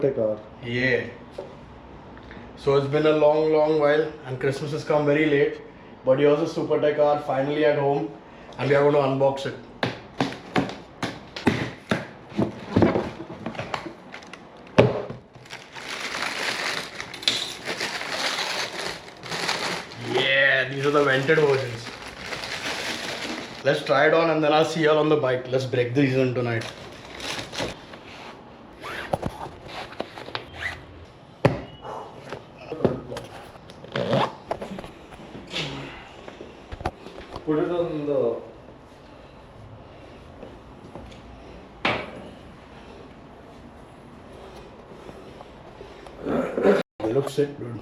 car. Yeah. So it's been a long while and Christmas has come very late. But here's a Super Tech car finally at home and we are going to unbox it. Yeah, these are the vented versions. Let's try it on and then I'll see you all on the bike. Let's break these in tonight. Put it on the. They look sick, dude.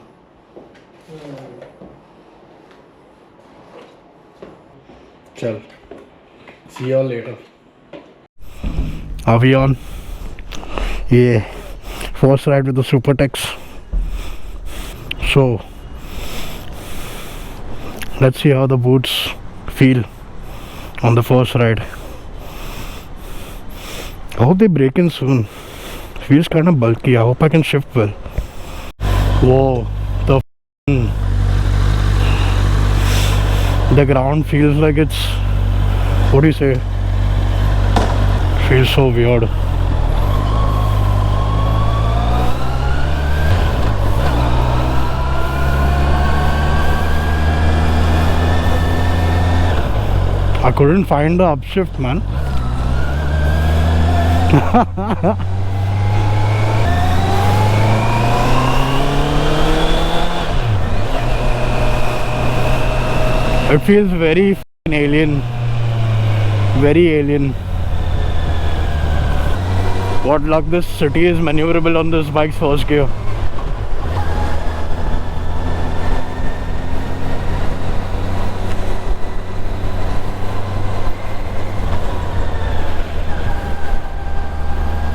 Chal. See you all later. Are we on? Yeah. First ride with the Super Techs. So let's see how the boots feel on the first ride. I hope they break in soon. Feels kind of bulky. I hope I can shift well. Whoa, the ground feels like it's, what do you say? Feels so weird. I couldn't find the upshift, man. It feels very alien. Very alien. What luck this city is maneuverable on this bike's first gear.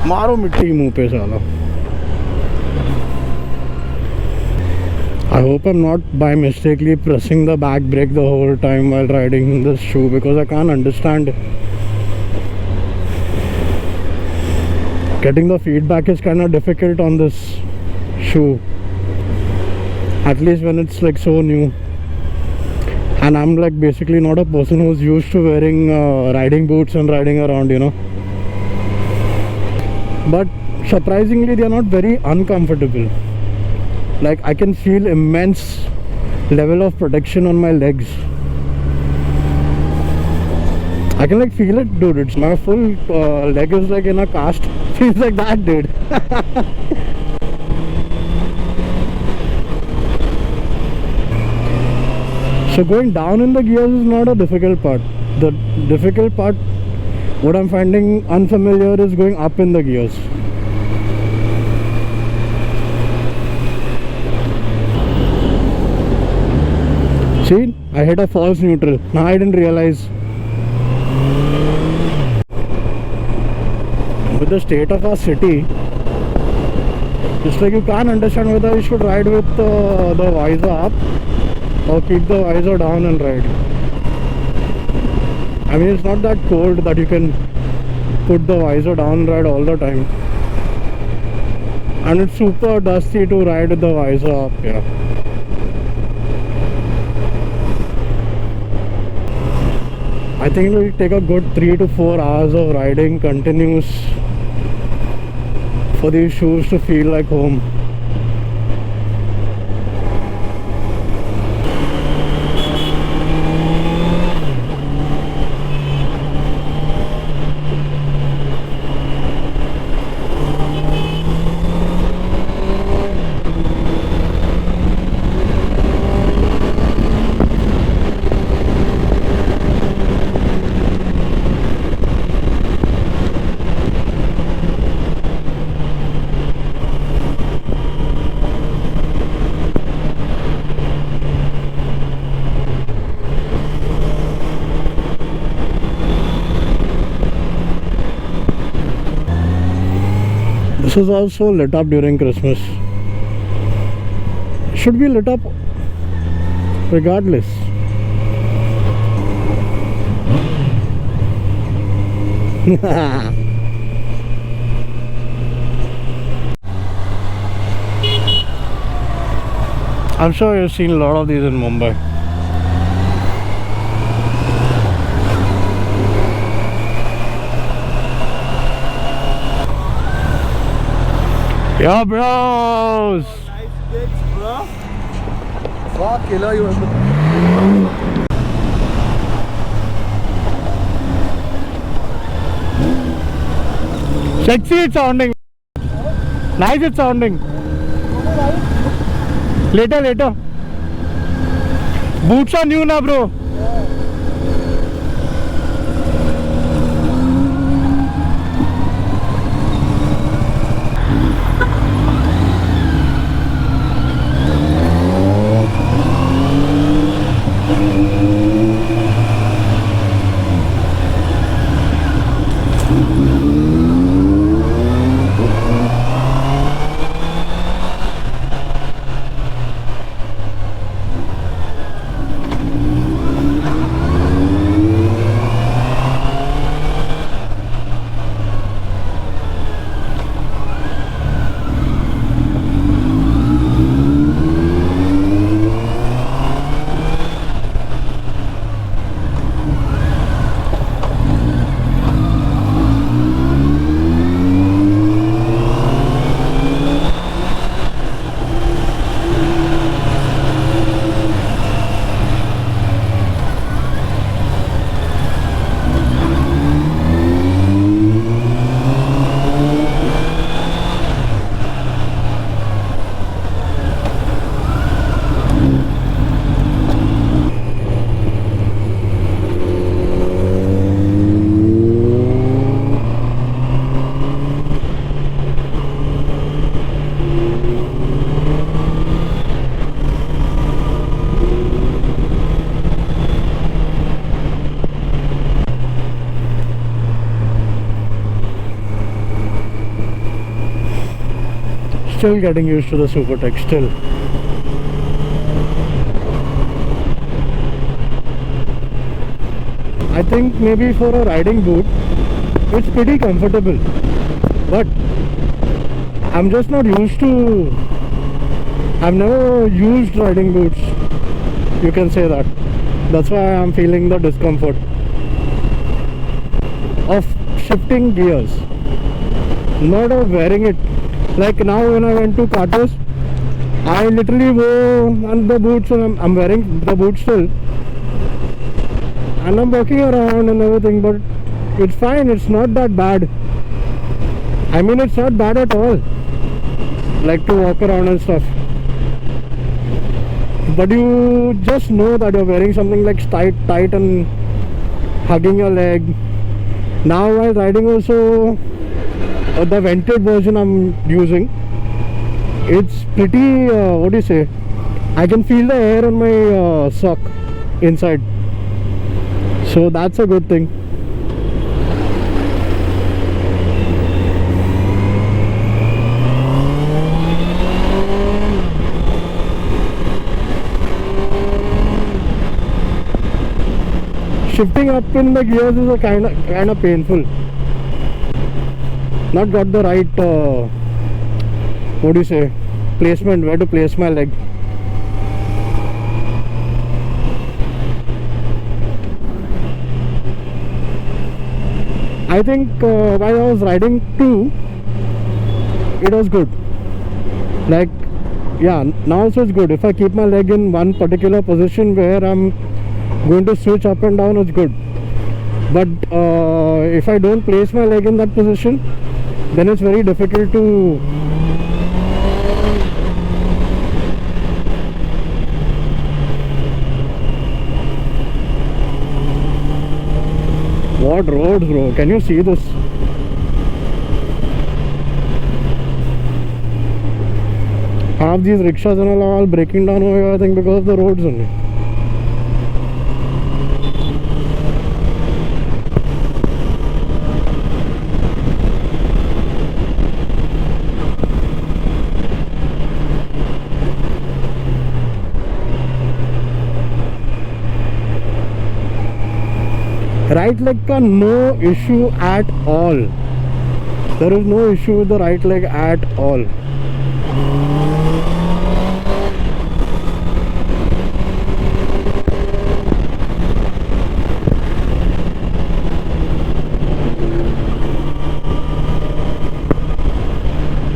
मारो मिट्टी मुंह पे साला. I hope I'm not by mistakenly pressing the back brake the whole time while riding this shoe, because I can't understand. Getting the feedback is kind of difficult on this shoe, at least when it's like so new. And I'm like basically not a person who's used to wearing riding boots and riding around, you know. But surprisingly they are not very uncomfortable. Like I can feel immense level of protection on my legs. I can like feel it, dude. It's my full leg is like in a cast. Feels like that, dude. So going down in the gears is not a difficult part. The difficult part, what I'm finding unfamiliar, is going up in the gears. See, I hit a false neutral. Now I didn't realize. With the state of our city, it's like you can't understand whether you should ride with the visor up or keep the visor down and ride. I mean, it's not that cold that you can put the visor down and ride all the time. And it's super dusty to ride with the visor up, yeah. I think it will take a good 3 to 4 hours of riding continuous for these shoes to feel like home. This is also lit up during Christmas. Should be lit up regardless. I'm sure you've seen a lot of these in Mumbai. Yo, bros! Nice kicks, bro. Fuck, killer, you Sexy it's sounding. Nice it's sounding. Later. Boots are new na, bro. Still getting used to the Supertech, still. I think maybe for a riding boot, it's pretty comfortable. But I'm just not used to... I've never used riding boots. You can say that. That's why I'm feeling the discomfort of shifting gears. Not of wearing it. Like now when I went to Katos, I literally wore on the boots and I'm wearing the boots still. And I'm walking around and everything, but it's fine, it's not that bad. I mean, it's not bad at all. Like to walk around and stuff. But you just know that you're wearing something like tight and hugging your leg. Now while riding also, the vented version I'm using, it's pretty, what do you say, I can feel the air on my sock inside, so that's a good thing. Shifting up in the gears is a kind of painful. Not got the right what do you say, placement, where to place my leg. I think while I was riding too, it was good. Like, yeah, now also it's good. If I keep my leg in one particular position where I'm going to switch up and down, it's good. But if I don't place my leg in that position, then it's very difficult to what roads, bro, can you see this? Half these rickshaws and all are all breaking down over here, I think, because of the roads only. Right leg ka no issue at all. There is no issue with the right leg at all.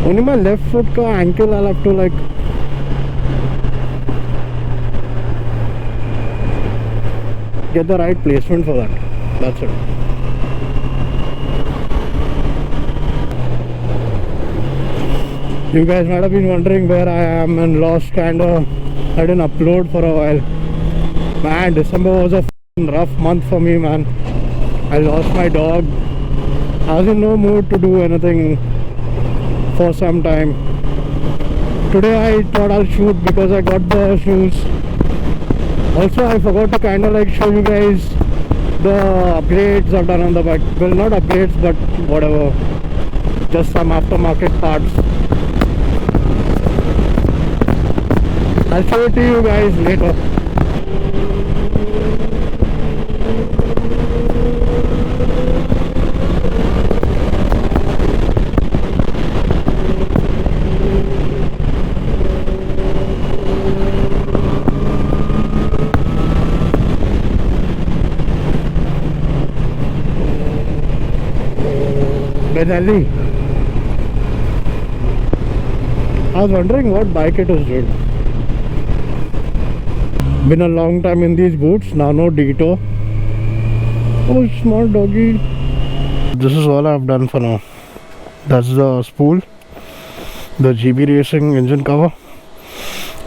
Only my left foot ka ankle I'll have to like get the right placement for that. That's it. You guys might have been wondering where I am and lost kinda. I didn't upload for a while. Man, December was a rough month for me, man. I lost my dog. I was in no mood to do anything for some time. Today I thought I'll shoot because I got the shoes. Also, I forgot to kind of like show you guys the upgrades I've done on the bike. Well, not upgrades, but whatever. Just some aftermarket parts. I'll show it to you guys later. Benelli. I was wondering what bike it is, dude. Been a long time in these boots. Now no detour. Oh, small doggy. This is all I've done for now. That's the spool, the GB Racing engine cover,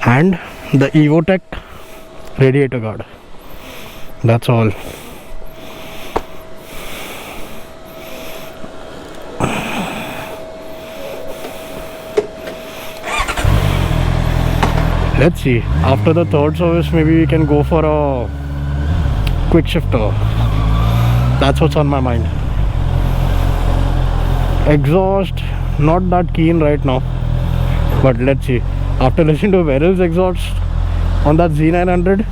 and the Evotech radiator guard. That's all. Let's see, after the third service maybe we can go for a quick shifter. That's what's on my mind. Exhaust, not that keen right now, but let's see. After listening to Veryl's exhaust on that Z900,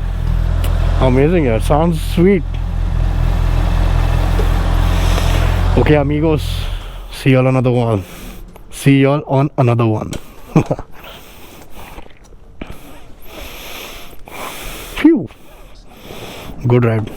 amazing, yeah, sounds sweet. Okay amigos, see y'all on another one. Phew. Good ride.